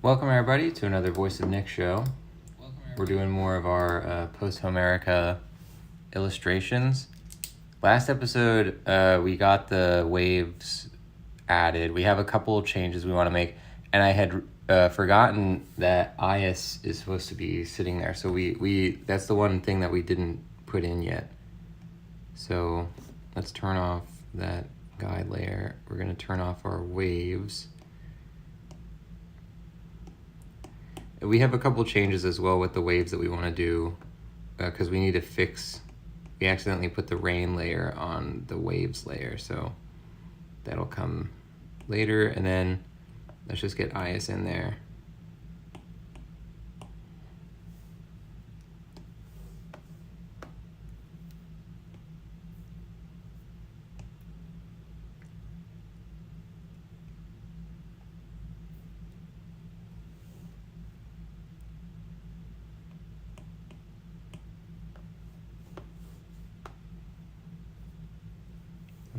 Welcome everybody to another Voice of Nick show. We're doing more of our Posthomerica illustrations. Last episode, we got the waves added. We have a couple of changes we want to make, and I had forgotten that IS is supposed to be sitting there. So we that's the one thing that we didn't put in yet. So let's turn off that guide layer. We're going to turn off our waves. We have a couple changes as well with the waves that we want to do because we need to fix, we accidentally put the rain layer on the waves layer, so that'll come later. And then let's just get IS in there.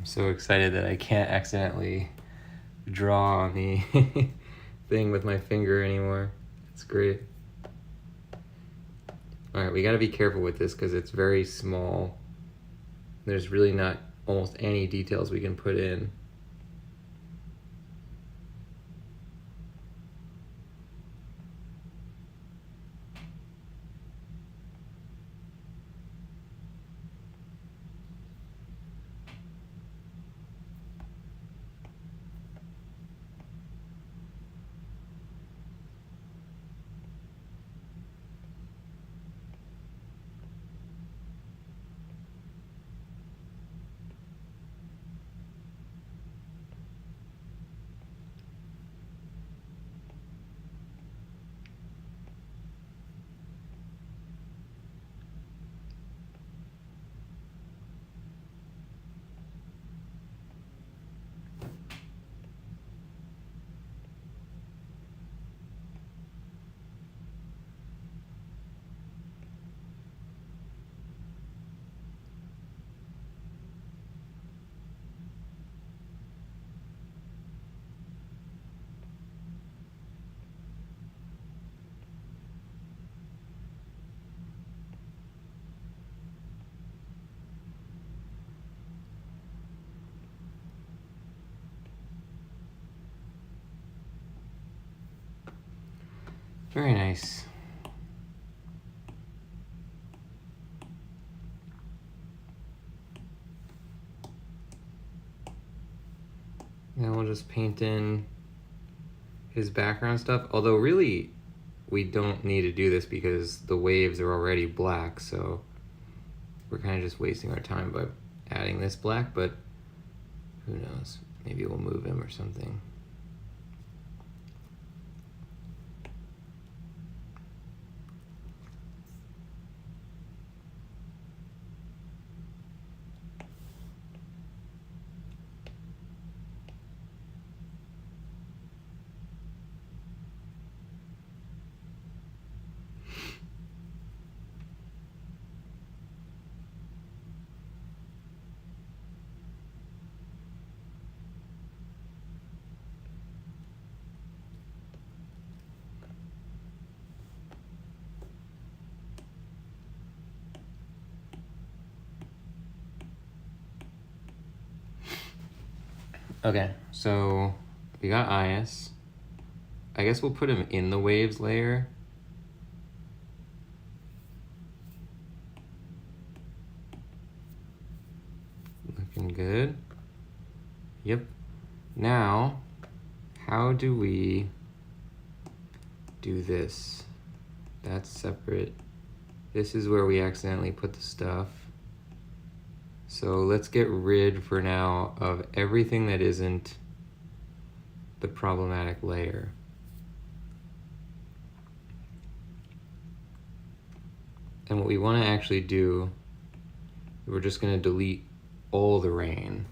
So excited that I can't accidentally draw on the thing with my finger anymore. It's great. All right, we got to be careful with this because it's very small. There's really not almost any details we can put in. Very nice. Then we'll just paint in his background stuff. Although really, we don't need to do this because the waves are already black, so we're kind of just wasting our time by adding this black, but who knows? Maybe we'll move him or something. Okay, so we got IS. I guess we'll put him in the waves layer. Looking good. Yep. Now, how do we do this? That's separate. This is where we accidentally put the stuff. So let's get rid for now of everything that isn't the problematic layer. And what we want to actually do, we're just going to delete all the rain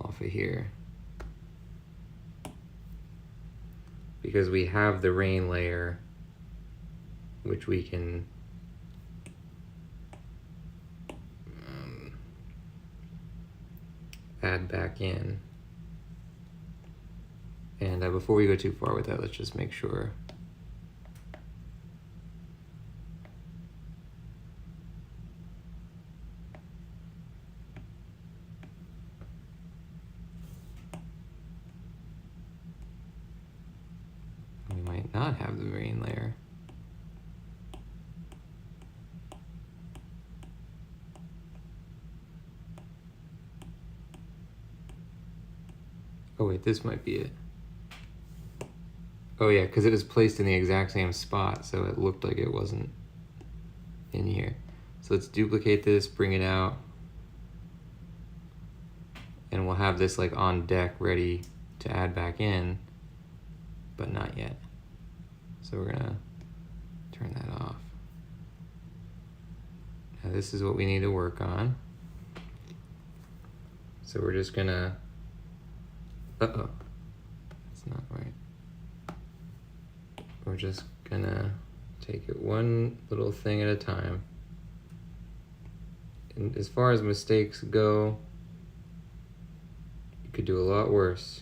off of here. Because we have the rain layer, which we can add back in. And before we go too far with that, let's just make sure. We might not have the rain layer. Oh wait, this might be it. Oh yeah, because it was placed in the exact same spot, so it looked like it wasn't in here. So let's duplicate this, bring it out, and we'll have this like on deck ready to add back in, but not yet. So we're gonna turn that off. Now this is what we need to work on. So we're just gonna, uh-oh, that's not right. We're just gonna take it one little thing at a time. And as far as mistakes go, you could do a lot worse.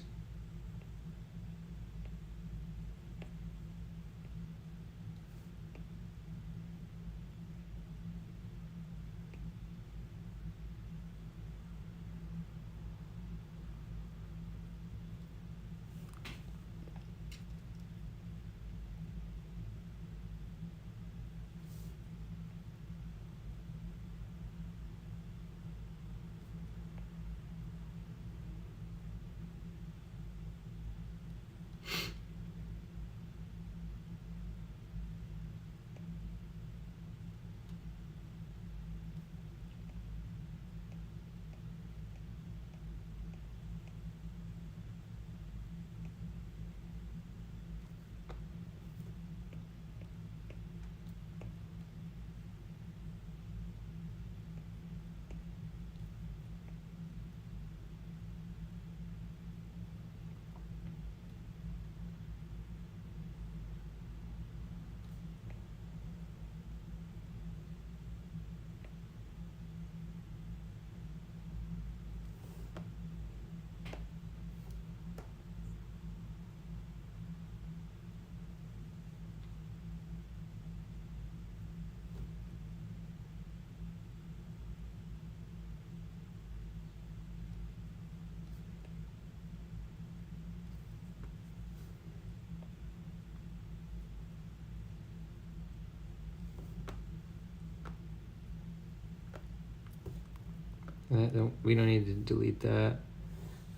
We don't need to delete that.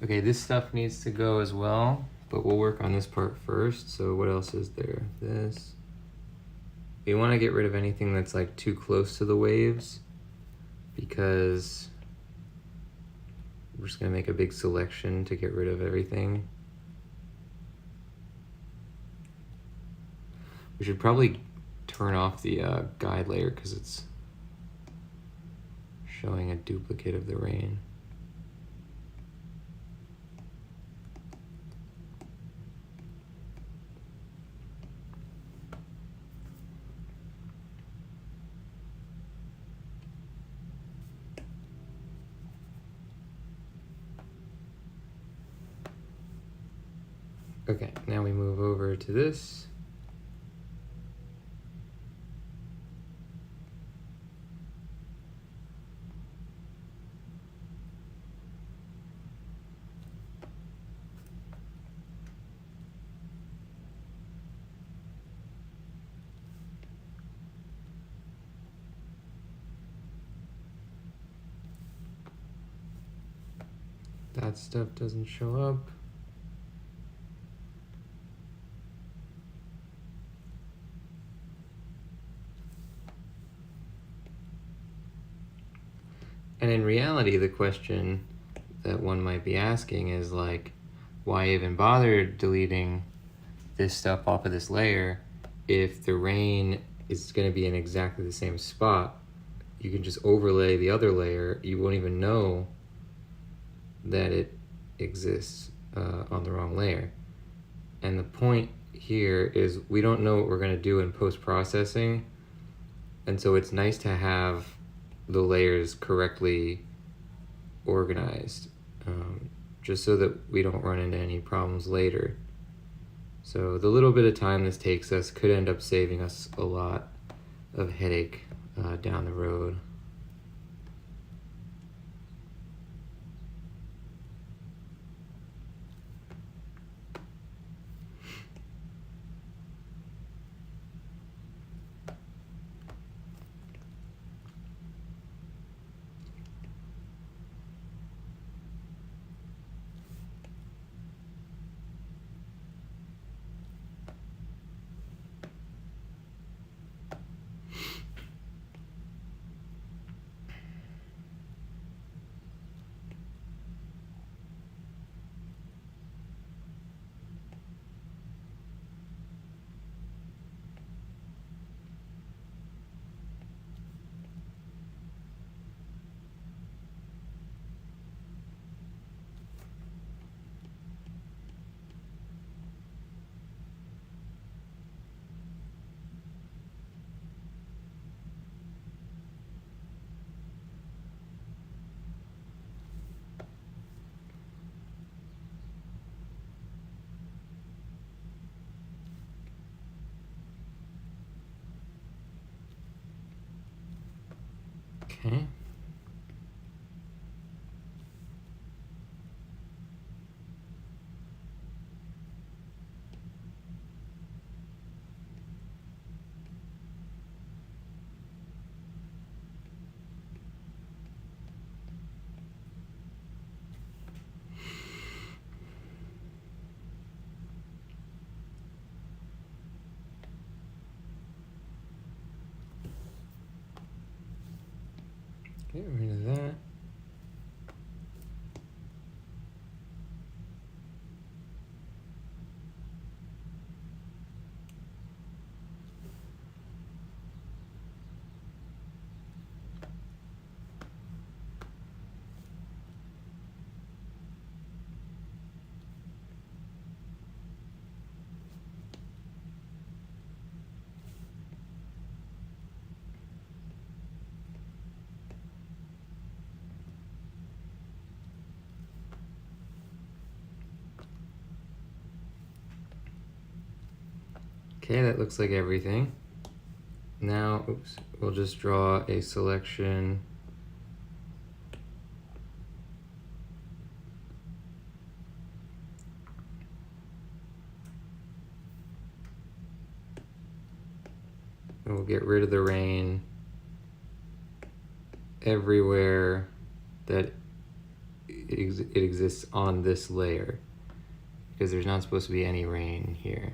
Okay, this stuff needs to go as well, but we'll work on this part first. So what else is there? This. We want to get rid of anything that's like too close to the waves, because we're just gonna make a big selection to get rid of everything. We should probably turn off the guide layer because it's showing a duplicate of the rain. Okay, now we move over to this. That stuff doesn't show up. And in reality, the question that one might be asking is like, why even bother deleting this stuff off of this layer if the rain is going to be in exactly the same spot? You can just overlay the other layer. You won't even know that it exists on the wrong layer. And the point here is we don't know what we're going to do in post-processing, and so it's nice to have the layers correctly organized. just so that we don't run into any problems later. So the little bit of time this takes us could end up saving us a lot of headache down the road. Okay. Get rid of that. Okay, that looks like everything. Now, we'll just draw a selection. And we'll get rid of the rain everywhere that it exists on this layer, because there's not supposed to be any rain here.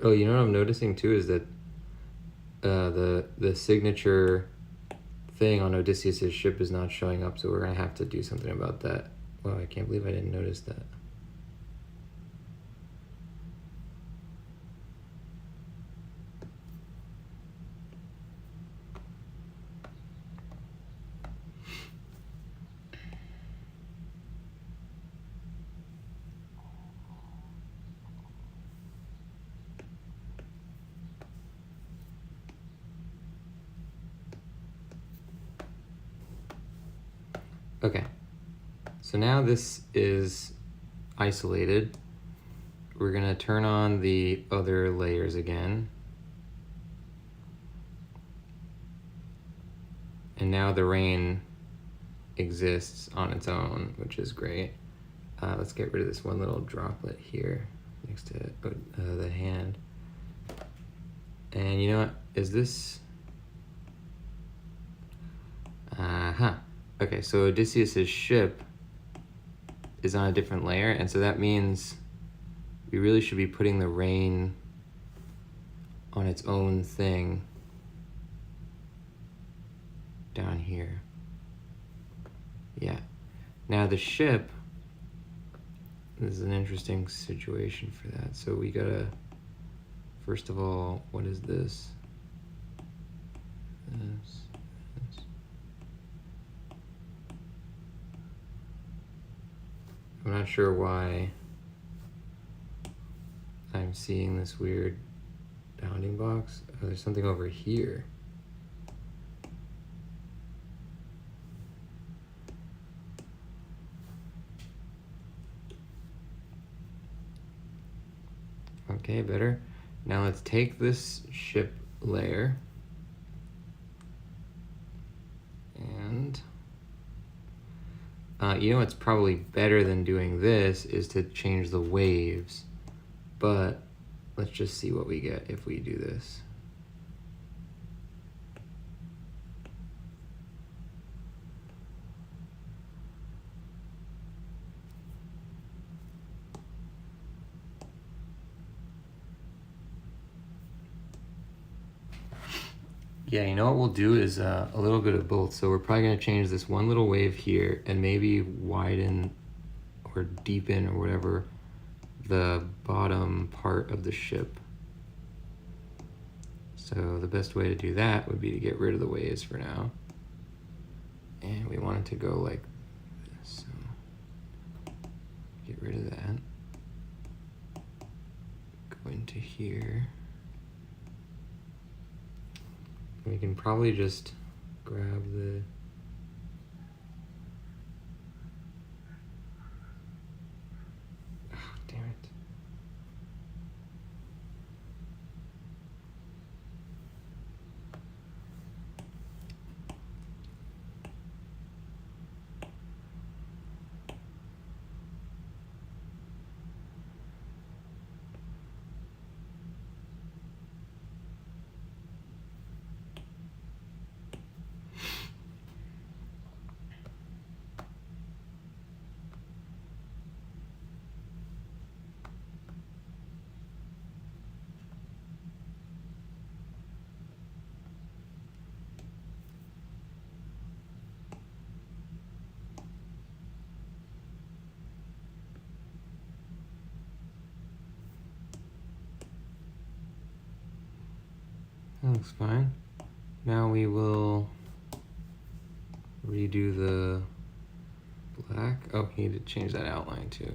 Oh, you know what I'm noticing too is that the signature thing on Odysseus's ship is not showing up, so we're gonna have to do something about that. Wow, I can't believe I didn't notice that. Okay, so now this is isolated. We're gonna turn on the other layers again. And now the rain exists on its own, which is great. Let's get rid of this one little droplet here next to the hand. And you know what, is this? Okay, so Odysseus's ship is on a different layer, and so that means we really should be putting the rain on its own thing down here. Yeah. Now the ship, this is an interesting situation for that. So we gotta, first of all, what is this? This. I'm not sure why I'm seeing this weird bounding box. Oh, there's something over here. Okay, better. Now let's take this ship layer and you know what's probably better than doing this is to change the waves, but let's just see what we get if we do this. Yeah, you know what we'll do is a little bit of both. So we're probably going to change this one little wave here and maybe widen or deepen or whatever the bottom part of the ship. So the best way to do that would be to get rid of the waves for now. And we want it to go like this. So get rid of that. Go into here. We can probably just grab the damn it. That looks fine. Now we will redo the black. Oh, you need to change that outline too.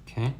Okay.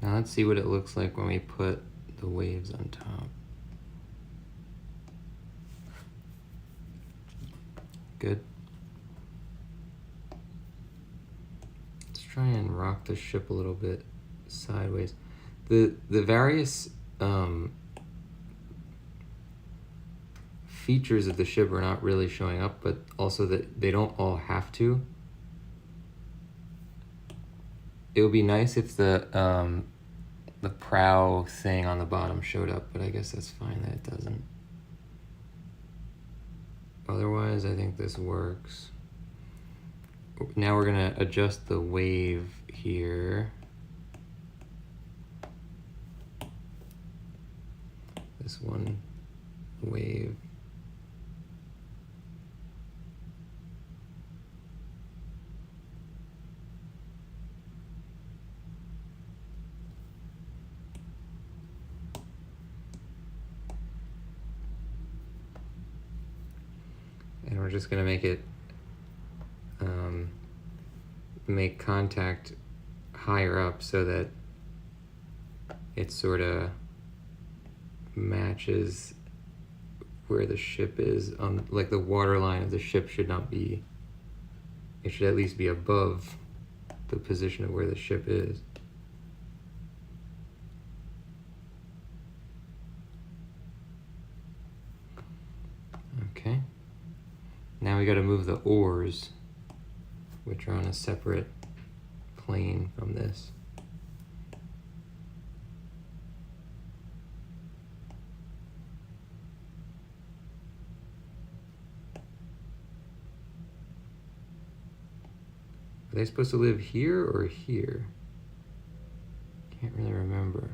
Now let's see what it looks like when we put the waves on top. Good. Let's try and rock the ship a little bit sideways. The various features of the ship are not really showing up, but also that they don't all have to. It would be nice if the prow thing on the bottom showed up, but I guess that's fine that it doesn't. Otherwise, I think this works. Now we're gonna adjust the wave here. This one wave. And we're just going to make it make contact higher up so that it sort of matches where the ship is on, like the water line of the ship should not be, it should at least be above the position of where the ship is. Okay. Now we got to move the oars, which are on a separate plane from this. Are they supposed to live here or here? Can't really remember.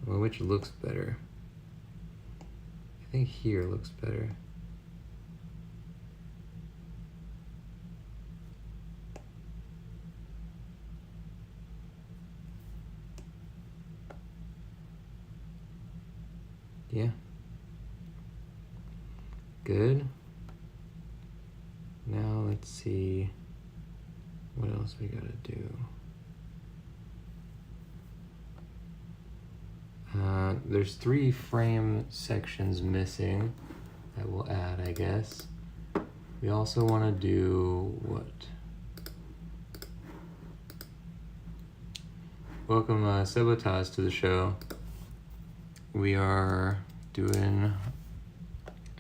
Well, which looks better? I think here looks better. Yeah. Good. Now let's see what else we gotta do. There's 3 frame sections missing that we'll add, I guess. We also want to do what? Welcome Sabotage to the show. We are doing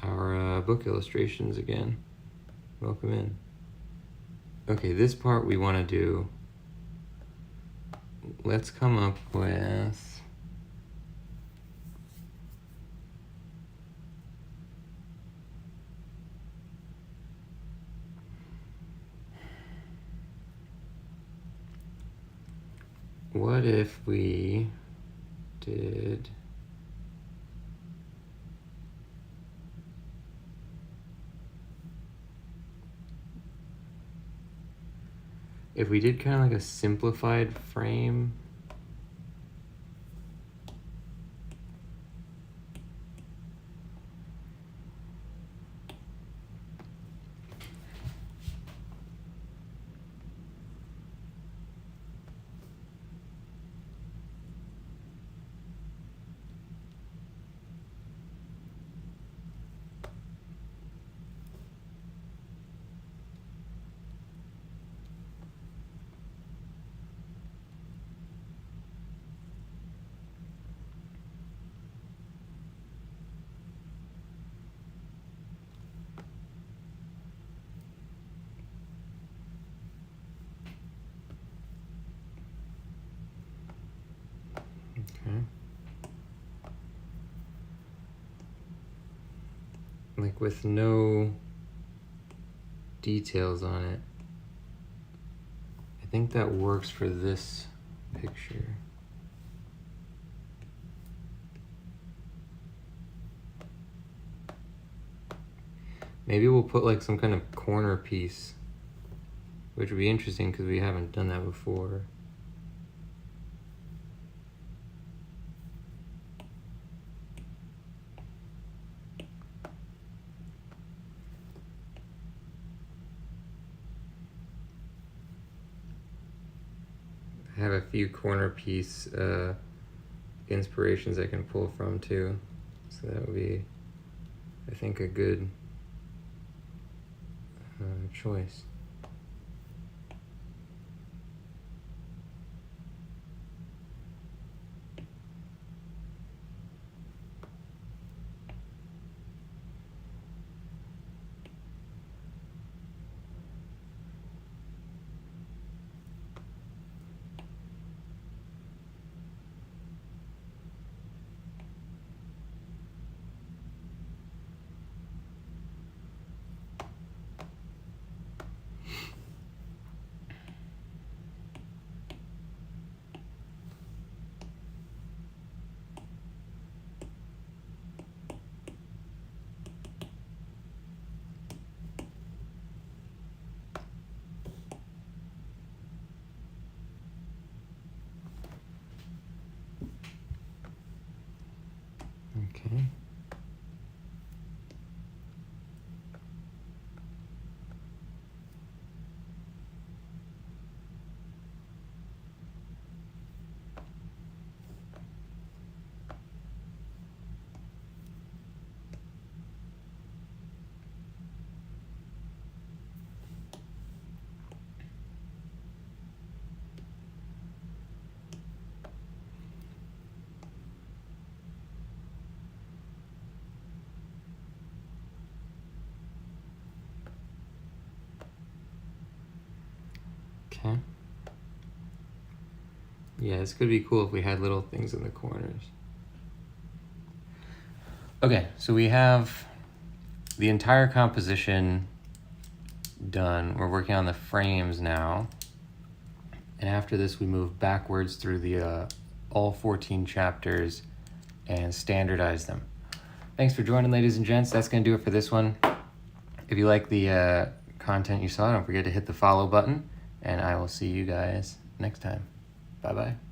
our book illustrations again. Welcome in. Okay, this part we want to do. Let's come up with what if we did kind of like a simplified frame? Like with no details on it. I think that works for this picture. Maybe we'll put like some kind of corner piece, which would be interesting because we haven't done that before. I have a few corner piece inspirations I can pull from too. So that would be, I think, a good choice. Okay. Yeah, this could be cool if we had little things in the corners. Okay, so we have the entire composition done. We're working on the frames now. And after this, we move backwards through the all 14 chapters and standardize them. Thanks for joining, ladies and gents. That's going to do it for this one. If you like the content you saw, don't forget to hit the follow button, and I will see you guys next time. Bye-bye.